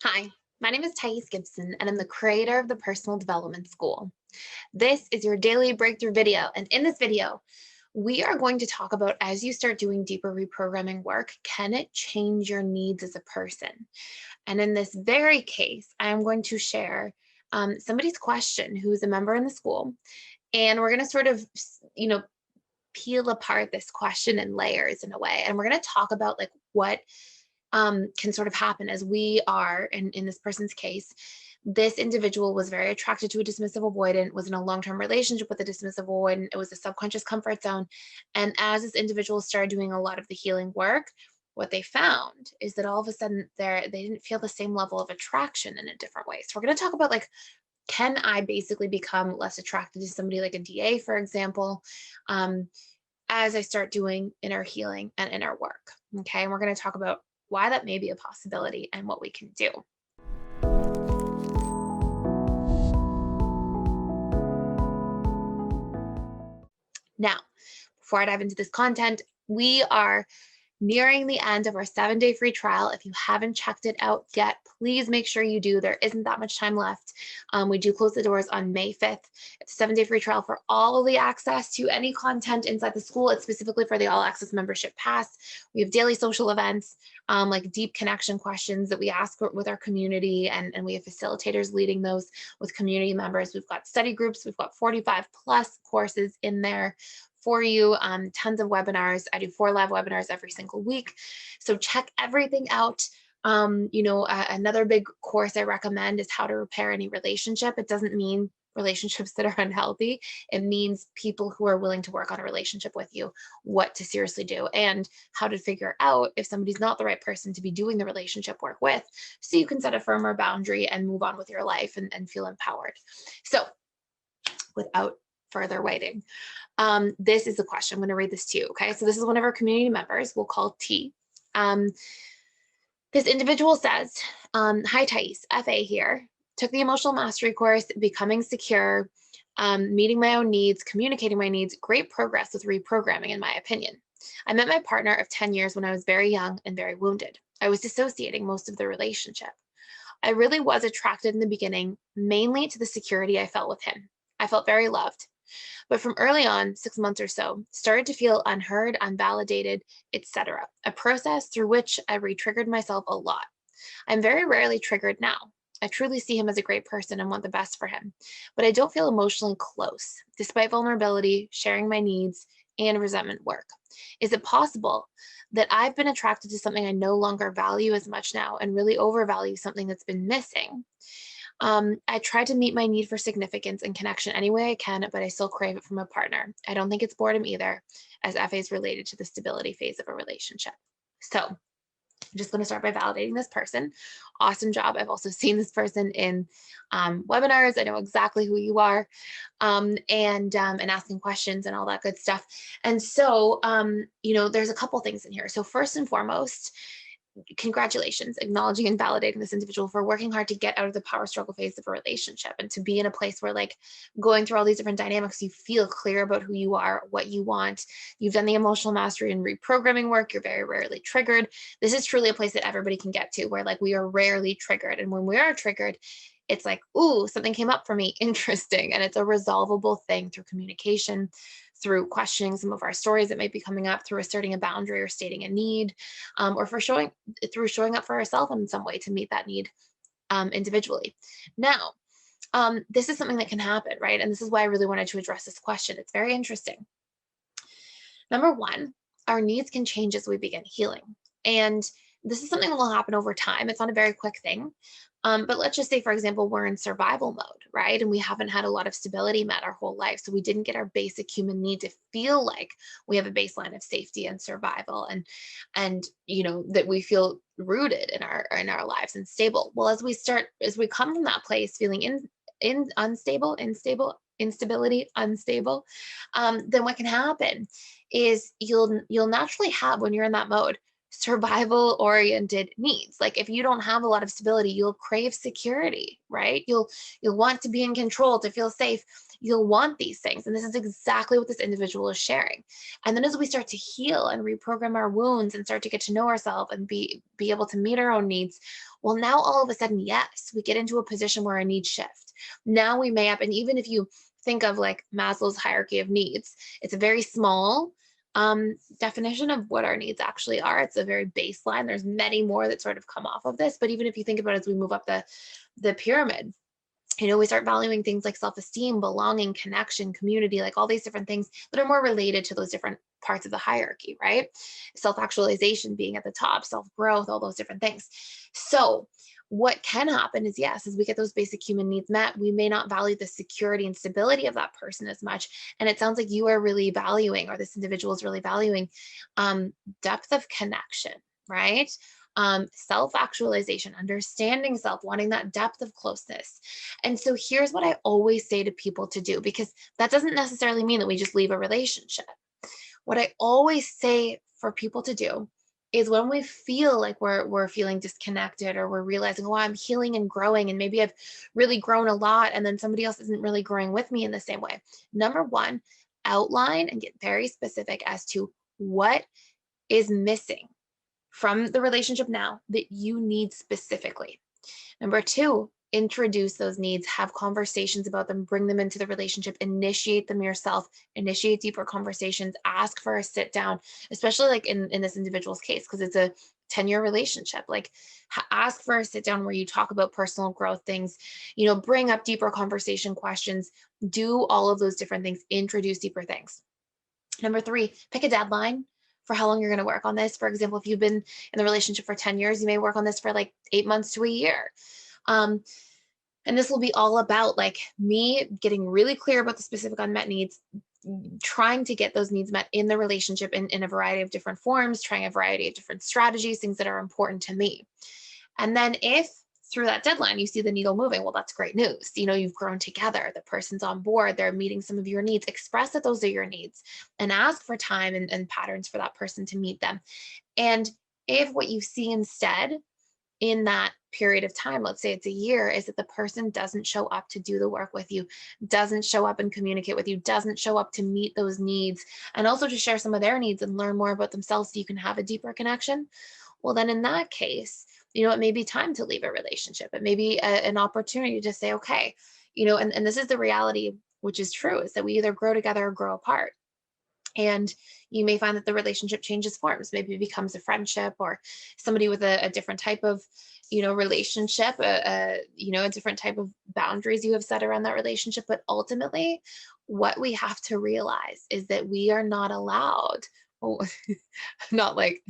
Hi, my name is Gibson, and I'm the creator of the Personal Development School. This is your daily breakthrough video, and in this video, we are going to talk about as you start doing deeper reprogramming work, can it change your needs as a person? And in this very case, I'm going to share somebody's question who's a member in the school, and we're going to sort of, peel apart this question in layers in a way, and we're going to talk about like what can sort of happen as we are, in this person's case, this individual was very attracted to a dismissive avoidant, was in a long-term relationship with a dismissive avoidant. It was a subconscious comfort zone. And as this individual started doing a lot of the healing work, what they found is that all of a sudden they didn't feel the same level of attraction in a different way. So we're going to talk about like, can I basically become less attracted to somebody like a DA, for example, as I start doing inner healing and inner work? Okay. And we're going to talk about why that may be a possibility and what we can do. Now, before I dive into this content, we are nearing the end of our 7-day free trial. If you haven't checked it out yet, please make sure you do. There isn't that much time left. We do close the doors on May 5th. It's a 7-day free trial for all of the access to any content inside the school. It's specifically for the All Access Membership Pass. We have daily social events, like deep connection questions that we ask with our community, and we have facilitators leading those with community members. We've got study groups. We've got 45 plus courses in there for you, tons of webinars. I do 4 live webinars every single week. So check everything out. Another big course I recommend is how to repair any relationship. It doesn't mean relationships that are unhealthy. It means people who are willing to work on a relationship with you, what to seriously do, and how to figure out if somebody's not the right person to be doing the relationship work with, so you can set a firmer boundary and move on with your life and feel empowered. So without further waiting, this is the question. I'm going to read this to you. Okay. So this is one of our community members. We'll call T. This individual says, hi, Thais, FA here. Took the emotional mastery course, becoming secure, meeting my own needs, communicating my needs. Great progress with reprogramming, in my opinion. I met my partner of 10 years when I was very young and very wounded. I was dissociating most of the relationship. I really was attracted in the beginning, mainly to the security I felt with him. I felt very loved. But from early on, 6 months or so, started to feel unheard, unvalidated, etc. A process through which I re-triggered myself a lot. I'm very rarely triggered now. I truly see him as a great person and want the best for him, but I don't feel emotionally close, despite vulnerability, sharing my needs, and resentment work. Is it possible that I've been attracted to something I no longer value as much now and really overvalue something that's been missing? I try to meet my need for significance and connection any way I can, but I still crave it from a partner. I don't think it's boredom either, as FA is related to the stability phase of a relationship. So I'm just going to start by validating this person. Awesome job. I've also seen this person in webinars. I know exactly who you are, and asking questions and all that good stuff. And so, there's a couple things in here. So first and foremost, congratulations, acknowledging and validating this individual for working hard to get out of the power struggle phase of a relationship and to be in a place where, like, going through all these different dynamics, you feel clear about who you are, what you want. You've done the emotional mastery and reprogramming work. You're very rarely triggered. This is truly a place that everybody can get to, where like we are rarely triggered. And when we are triggered, it's like, ooh, something came up for me. Interesting. And it's a resolvable thing through communication, through questioning some of our stories that might be coming up, through asserting a boundary or stating a need, or through showing up for ourselves in some way to meet that need individually. Now, this is something that can happen, right? And this is why I really wanted to address this question. It's very interesting. Number one, our needs can change as we begin healing. And this is something that will happen over time. It's not a very quick thing. But let's just say, for example, we're in survival mode, right? And we haven't had a lot of stability met our whole life. So we didn't get our basic human need to feel like we have a baseline of safety and survival, and that we feel rooted in our lives and stable. Well, as we come from that place feeling instability, unstable, then what can happen is you'll naturally have, when you're in that mode, survival oriented needs. Like if you don't have a lot of stability, you'll crave security, right? You'll want to be in control, to feel safe. You'll want these things. And this is exactly what this individual is sharing. And then as we start to heal and reprogram our wounds and start to get to know ourselves and be able to meet our own needs, well, now all of a sudden, yes, we get into a position where our needs shift. Now we may have, and even if you think of like Maslow's hierarchy of needs, it's a very small definition of what our needs actually are. It's a very baseline. There's many more that sort of come off of this, but even if you think about it as we move up the pyramid, we start valuing things like self-esteem, belonging, connection, community, like all these different things that are more related to those different parts of the hierarchy, right? Self-actualization being at the top, self-growth, all those different things. So what can happen is, yes, as we get those basic human needs met, we may not value the security and stability of that person as much. And it sounds like you are really valuing, or this individual is really valuing, depth of connection, right? Self actualization, understanding self, wanting that depth of closeness. And so here's what I always say to people to do, because that doesn't necessarily mean that we just leave a relationship. What I always say for people to do is when we feel like we're feeling disconnected, or we're realizing, oh, I'm healing and growing, and maybe I've really grown a lot, and then somebody else isn't really growing with me in the same way. Number one, outline and get very specific as to what is missing from the relationship now that you need specifically. Number two, introduce those needs, have conversations about them, bring them into the relationship, initiate them yourself, initiate deeper conversations, ask for a sit down, especially like in this individual's case, because it's a 10-year relationship. Like ask for a sit down where you talk about personal growth things, bring up deeper conversation questions, do all of those different things, introduce deeper things. Number three, pick a deadline for how long you're going to work on this. For example, if you've been in the relationship for 10 years, you may work on this for like 8 months to a year. Um, and this will be all about like me getting really clear about the specific unmet needs, trying to get those needs met in the relationship in a variety of different forms, trying a variety of different strategies, things that are important to me. And then if through that deadline you see the needle moving, well, that's great news. You've grown together, the person's on board, they're meeting some of your needs. Express that those are your needs and ask for time and patterns for that person to meet them. And if what you see instead in that period of time, let's say it's a year, is that the person doesn't show up to do the work with you, doesn't show up and communicate with you, doesn't show up to meet those needs, and also to share some of their needs and learn more about themselves so you can have a deeper connection, well, then in that case, it may be time to leave a relationship. It may be an opportunity to say, okay, and this is the reality, which is true, is that we either grow together or grow apart. And you may find that the relationship changes forms. Maybe it becomes a friendship, or somebody with a different type of, relationship, a different type of boundaries you have set around that relationship. But ultimately, what we have to realize is that we are not allowed. Oh, not like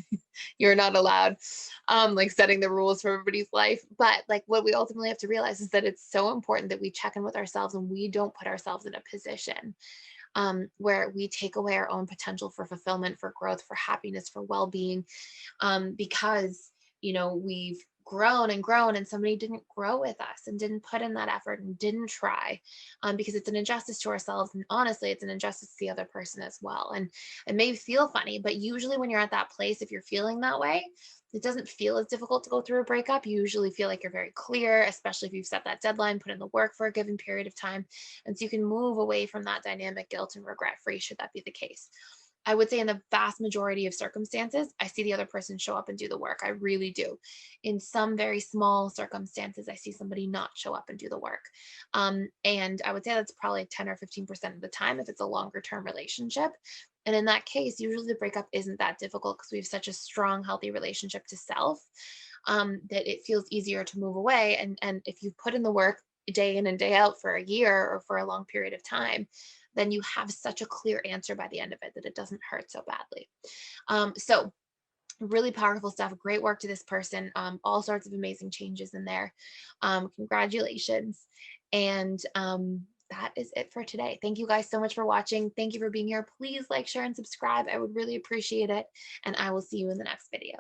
you're not allowed, like setting the rules for everybody's life. But like what we ultimately have to realize is that it's so important that we check in with ourselves and we don't put ourselves in a position where we take away our own potential for fulfillment, for growth, for happiness, for well-being, because we've grown and grown and somebody didn't grow with us and didn't put in that effort and didn't try, because it's an injustice to ourselves, and honestly it's an injustice to the other person as well. And it may feel funny, but usually when you're at that place, if you're feeling that way, it doesn't feel as difficult to go through a breakup. You usually feel like you're very clear, especially if you've set that deadline, put in the work for a given period of time. And so you can move away from that dynamic, guilt and regret free, should that be the case. I would say in the vast majority of circumstances, I see the other person show up and do the work. I really do. In some very small circumstances, I see somebody not show up and do the work. And I would say that's probably 10 or 15% of the time if it's a longer term relationship. And in that case, usually the breakup isn't that difficult because we have such a strong, healthy relationship to self, that it feels easier to move away. And if you put in the work day in and day out for a year or for a long period of time, then you have such a clear answer by the end of it that it doesn't hurt so badly. So really powerful stuff. Great work to this person. All sorts of amazing changes in there. Congratulations. And that is it for today. Thank you guys so much for watching. Thank you for being here. Please like, share, and subscribe. I would really appreciate it. And I will see you in the next video.